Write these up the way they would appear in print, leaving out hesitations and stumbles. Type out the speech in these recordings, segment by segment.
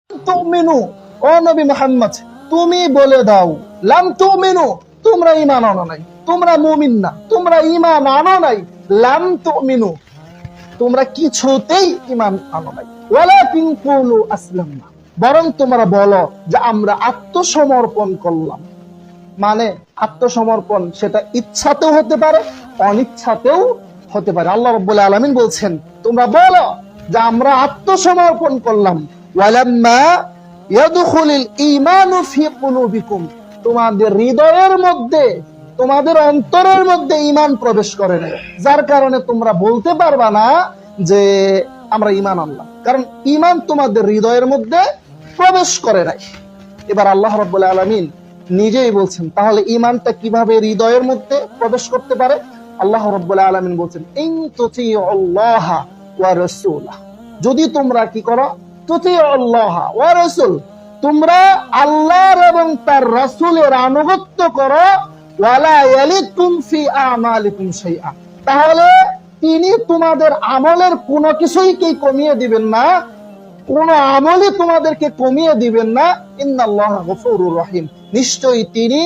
তুমিনু, ও নবী মুহাম্মদ তুমি বলে দাও, লাম তুমিনু, তোমরা ঈমান আনো নাই, তোমরা মুমিন না, তোমরা ঈমান আনো নাই, লাম তুমিনু, তোমরা কিছুতেই ঈমান আনো নাই, ওয়ালাকিন কুলু আসলামনা, বরং তোমরা বলো যে আমরা আত্মসমর্পণ করলাম। মানে আত্মসমর্পণ সেটা ইচ্ছাতেও হতে পারে, অনিচ্ছাতেও হতে পারে। আল্লাহ রাব্বুল আলামিন বলছেন তোমরা বলো যে আমরা আত্মসমর্পণ করলাম। ওয়ালাম্মা ইয়াদখুলুল ঈমানু ফি কুলুবিকুম, তোমাদের হৃদয়ের মধ্যে, তোমাদের অন্তরের মধ্যে ঈমান প্রবেশ করে নাই, যার কারণে তোমরা বলতে পারবা না যে আমরা ঈমান আনলাম, কারণ ঈমান তোমাদের হৃদয়ের মধ্যে প্রবেশ করে নাই। এবার আল্লাহ রাব্বুল আলামিন নিজেই বলছেন তাহলে ঈমানটা কিভাবে হৃদয়ের মধ্যে প্রবেশ করতে পারে। আল্লাহ রাব্বুল আলামিন বলছেন ইন তুতিউল্লাহ ওয়া রাসূলাহ, যদি তোমরা কি করো, তুতিউল্লাহ ওয়া রাসূল, তোমরা আল্লাহর এবং তার রাসূলের আনুগত্য করো, ওয়ালা ইয়ালিকুম ফি আমালিকুম শাইআ, তাহলে তিনি তোমাদের আমলের কোনো কিছুই কি কমিয়ে দিবেন না, কোন আমলই তোমাদেরকে কমিয়ে দিবেন না। ইন্নাল্লাহা গফুরুর রহিম, নিশ্চয়ই তিনি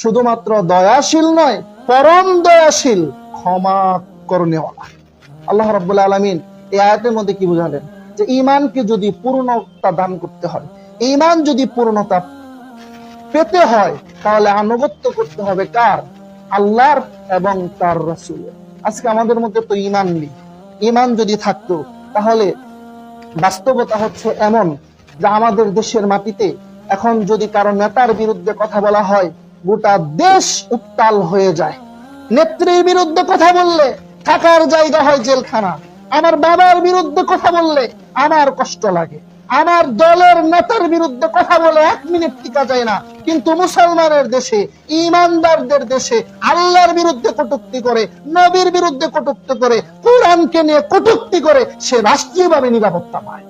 শুধুমাত্র দয়াশীল নয়, পরম দয়াশীল, ক্ষমা করণীয়ওয়ালা। আল্লাহ রাব্বুল আলামিন এই আয়াতের মধ্যে কি বুঝালেন, যে ঈমানকে যদি পূর্ণতা দান করতে হয়, ঈমান যদি পূর্ণতা পেতে হয়, তাহলে আনুগত্য করতে হবে কার? আল্লাহর এবং তার রাসূলের। আজকে আমাদের মধ্যে তো ঈমান নেই। ঈমান যদি থাকতো, তাহলে বাস্তবতা হচ্ছে এমন যে আমাদের দেশের মাটিতে এখন যদি কারো নেতার বিরুদ্ধে কথা বলা হয়, গোটা দেশ উত্তাল হয়ে যায়। নেত্রীর বিরুদ্ধে কথা বললে থাকার জায়গা হয় জেলখানা। আমার বাবার বিরুদ্ধে কথা বললে আমার কষ্ট লাগে। আমার দলের নেতার বিরুদ্ধে কথা বলে 1 মিনিট টিকা যায় না, কিন্তু মুসলমানের দেশে, ঈমানদারদের দেশে আল্লাহর বিরুদ্ধে কটূক্তি করে, নবীর বিরুদ্ধে কটূক্তি করে, কোরআনকে নিয়ে কটূক্তি করে, সে রাষ্ট্রীয়ভাবে নিরাপত্তা পায়।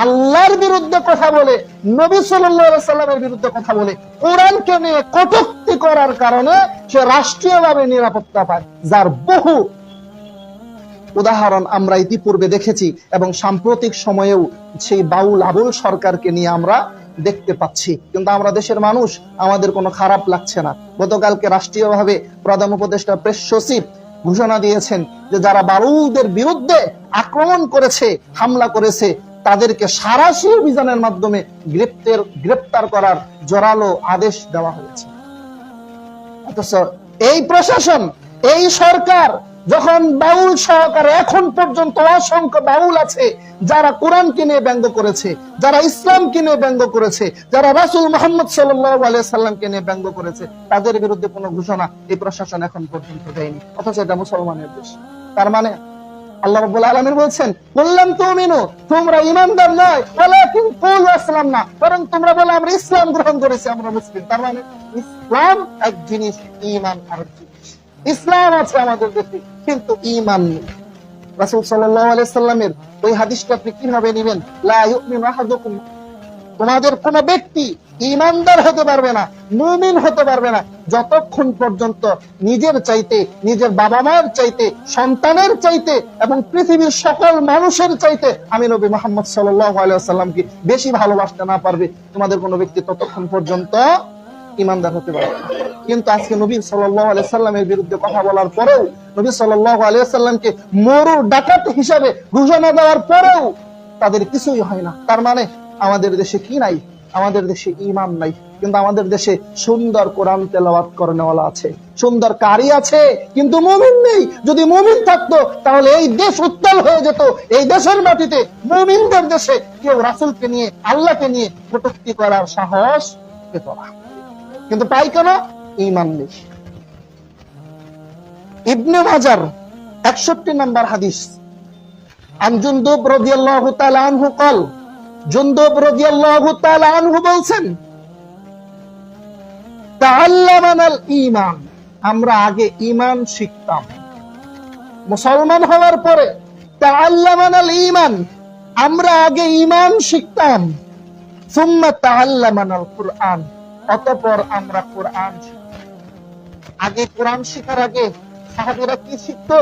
আল্লাহর বিরুদ্ধে কথা বলে, নবী সাল্লাল্লাহু আলাইহি সাল্লামের বিরুদ্ধে কথা বলে, কোরআনকে নিয়ে কটূক্তি করার কারণে সে রাষ্ট্রীয়ভাবে নিরাপত্তা পায়, যার বহু উদাহরণ আমরা ইতিপূর্বে দেখেছি এবং সাম্প্রতিক সময়েও সেই বাউল আবুল সরকারকে নিয়ে আমরা দেখতে পাচ্ছি। কিন্তু আমরা দেশের মানুষ, আমাদের কোনো খারাপ লাগছে না। গতকালকে রাষ্ট্রীয়ভাবে প্রধান উপদেষ্টা প্রেস সচিব ঘোষণা দিয়েছেন যে যারা বাউলদের বিরুদ্ধে আক্রমণ করেছে, হামলা করেছে, তাদেরকে সারাশি অভিযানের মাধ্যমে গ্রেপ্তার করার জোরালো আদেশ দেওয়া হয়েছে। অথচ এই প্রশাসন, এই সরকার যখন বাউল সহকারে এখন পর্যন্ত অসংখ্য বাউল আছে যারা কোরআনকে নিয়ে ব্যঙ্গ করেছে, যারা ইসলামকে নিয়ে ব্যঙ্গ করেছে, যারা রাসূল মুহাম্মদ সাল্লাল্লাহু আলাইহি সাল্লামকে নিয়ে ব্যঙ্গ করেছে, তাদের বিরুদ্ধে কোনো ঘোষণা এই প্রশাসন এখন পর্যন্ত দেয়নি, অথচ এটা মুসলমানের দেশ। তার মানে আল্লাহ রাব্বুল আলামিন বলছেন বললাম তুমিনু, তোমরা ঈমানদার নয়, ওয়ালাকিন কুলু আসলামনা, বরং তোমরা বলো আমরা ইসলাম গ্রহণ করেছি, আমরা মুসলিম। তার মানে ইসলাম এক জিনিস, ঈমান আরেক জিনিস। ইসলাম আছে আমাদের দেশে, কিন্তু ঈমান নেই। রাসূল সাল্লাল্লাহু আলাইহি সাল্লামের ওই হাদিসটা আপনি কিভাবে নেবেন? লা ইউমিনু আহাদুকুম, তোমাদের কোন ব্যক্তি ঈমানদার হতে পারবে না, মুমিন হতে পারবে না, যতক্ষণ পর্যন্ত নিজের চাইতে, নিজের বাবা মায়ের চাইতে, সন্তানের চাইতে এবং পৃথিবীর সকল মানুষের চাইতে আমি নবী মুহাম্মদ সাল্লাল্লাহু আলাইহি ওয়াসাল্লামকে বেশি ভালোবাসতে না পারবে, তোমাদের কোন ব্যক্তি ততক্ষণ পর্যন্ত ঈমানদার হতে পারবে না। কিন্তু আজকে নবী সাল্লাল্লাহু আলাইহি সাল্লামের বিরুদ্ধে কথা বলার পরেও, নবী সাল্লাল্লাহু আলাইহি সাল্লামকে মরু ডাকাত হিসাবে ঘোষণা দেওয়ার পরেও তাদের কিছুই হয় না। তার মানে আমাদের দেশে কি নাই? আমাদের দেশে ঈমান নাই, কিন্তু আমাদের দেশে সুন্দর কোরআন তেলাওয়াত করেনওয়ালা আছে, সুন্দর কারি আছে, কিন্তু মুমিন নেই। যদি মুমিন থাকতো তাহলে এই দেশ উত্তাল হয়ে যেত। এই দেশের মাটিতে, মুমিনদের দেশে কেউ রাসূলকে নিয়ে, আল্লাহকে নিয়ে কটূক্তি করার সাহস পেত না। কিন্তু পাই কেন? ঈমান নেই। ইবনে মাজার 61 নম্বর হাদিস, আন জুনদুব রাদিয়াল্লাহু তাআলা আনহু قال, জুনদুব রাদিয়াল্লাহু তাআলা আনহু বলছেন তাআল্লামানাল ঈমান, আমরা আগে ঈমান শিখতাম। মুসলমান হওয়ার পরে তাআল্লামানাল ঈমান, আমরা আগে ঈমান শিখতাম। সুম্মা তাআল্লামানাল কুরআন, অতঃপর আমরা কোরআন শিখতাম। আগে কোরআন শেখার আগে সাহাবীরা কি শিখতো?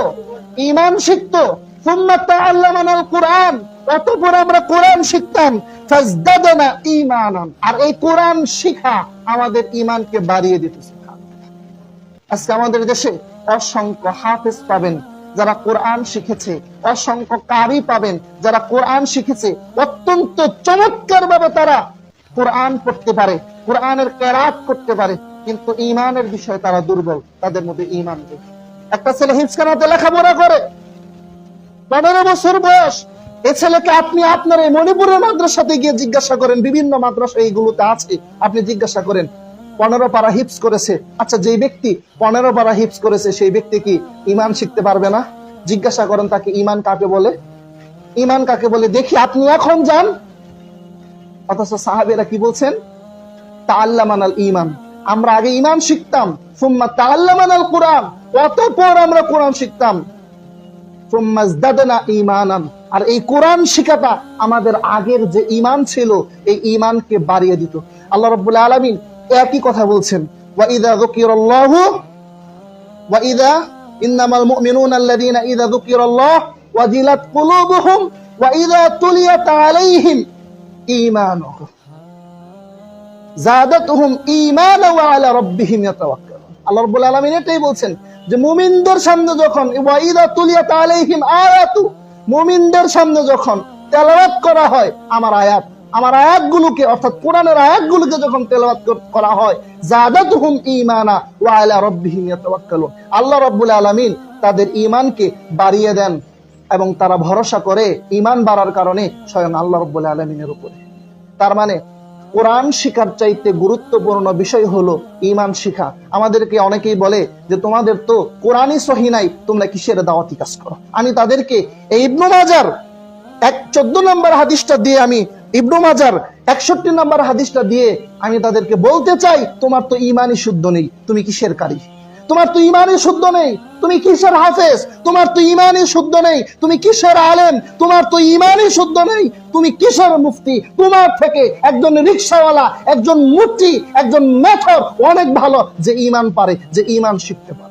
ঈমান শিখতো। সুম্মা তাআল্লামানাল কুরআন, অতঃপর আমরা কোরআন শিখতাম, ফাজদাদনা ঈমানান, আর এই কোরআন শিখা আমাদের ঈমানকে বাড়িয়ে দিত। আজকে আমাদের দেশে অসংখ্য হাফেজ পাবেন যারা কোরআন শিখেছে, অসংখ্য কারি পাবেন যারা কোরআন শিখেছে, অত্যন্ত চমৎকার ভাবে তারা কোরআন পড়তে পারে, কোরআনের কেরাত করতে পারে, কিন্তু ঈমানের বিষয়ে তারা দুর্বল, তাদের মধ্যে ঈমান নেই। একটা ছেলে হিফজখানাতে লেখাপড়া করে, 15 বছর বয়স, এই ছেলেকে আপনি আপনার এই মণিপুরের মাদ্রাসাতে গিয়ে জিজ্ঞাসা করেন, বিভিন্ন মাদ্রাসা এইগুলোতে আছে, আপনি জিজ্ঞাসা করেন 15 পারা হিফজ করেছে। আচ্ছা, যে ব্যক্তি 15 পারা হিফজ করেছে সেই ব্যক্তি কি ঈমান শিখতে পারবে না? জিজ্ঞাসা করেন তাকে ঈমান কাকে বলে, ঈমান কাকে বলে দেখি, আপনি এখন যান। অথচ সাহাবীরা কি বলছেন? তাআল্লামানাল ঈমান, আমরা আগে ঈমান শিখতাম, সুম্মা তাআল্লামানাল কুরআন, অতঃপর আমরা কোরআন শিখতাম, সুম্মা যাদানা ঈমানান, আর এই কোরআন শিখাটা আমাদের আগের যে ঈমান ছিল এই ঈমানকে বাড়িয়ে দিত। আল্লাহ রাব্বুল আলামিন একই কথা বলছেন, ওয়া ইযা যুকিরাল্লাহু ওয়া ইযা ইন্নামাল মুমিনুনা আল্লাযীনা ইযা যুকিরাল্লাহু ওয়াজিলাত কুলুবুহুম ওয়া ইযা তুলিয়াত আলাইহিম ঈমানুহুম যাদাতুহুম ঈমানা ওয়া আলা রাব্বিহিম ইয়াতাওয়াক্কালুন। আল্লাহ রাব্বুল আলামিন এটাই বলছেন যে মুমিনদের সামনে যখন ওয়া ইযা তুলিয়াত আলাইহিম আয়াতু, মুমিনদের সামনে যখন তেলাওয়াত করা হয় আমার আয়াত, আমার আয়াতগুলোকে অর্থাৎ কোরআনের আয়াতগুলোকে যখন তেলাওয়াত করা হয়, যাদাতুহুম ঈমানা ওয়া আলা রাব্বিহিম ইয়াতাওয়াক্কালুন, আল্লাহ রাব্বুল আলামিন তাদের ঈমানকে বাড়িয়ে দেন এবং তারা ভরসা করে ঈমান বাড়ার কারণে স্বয়ং আল্লাহ রাব্বুল আলামিনের উপরে। তার মানে কোরআন শিখার চাইতে গুরুত্বপূর্ণ বিষয় হলো ঈমান শিখা। আমাদেরকে অনেকেই বলে যে তোমাদের তো কোরআনই সহি নাই, তোমরা কিসের দাওয়াতি কাজ করো। আমি তাদেরকে এই ইবনে মাজার 14 নম্বর হাদিসটা দিয়ে, আমি ইবনে মাজার 61 নম্বর হাদিসটা দিয়ে আমি তাদেরকে বলতে চাই, তোমার তো ঈমানই শুদ্ধ নেই, তুমি কিসের কারি? তোমার তো ঈমানই শুদ্ধ নেই, তুমি কিসের হাফেজ? তোমার তো ঈমানই শুদ্ধ নেই, তুমি কিসের আলেম? তোমার তো ঈমানই শুদ্ধ নেই, তুমি কিসের মুফতি? তোমার থেকে একজন রিকশাওয়ালা, একজন মুফতি, একজন মেথর অনেক ভালো, যে ঈমান পারে, যে ঈমান শিখতে পারে।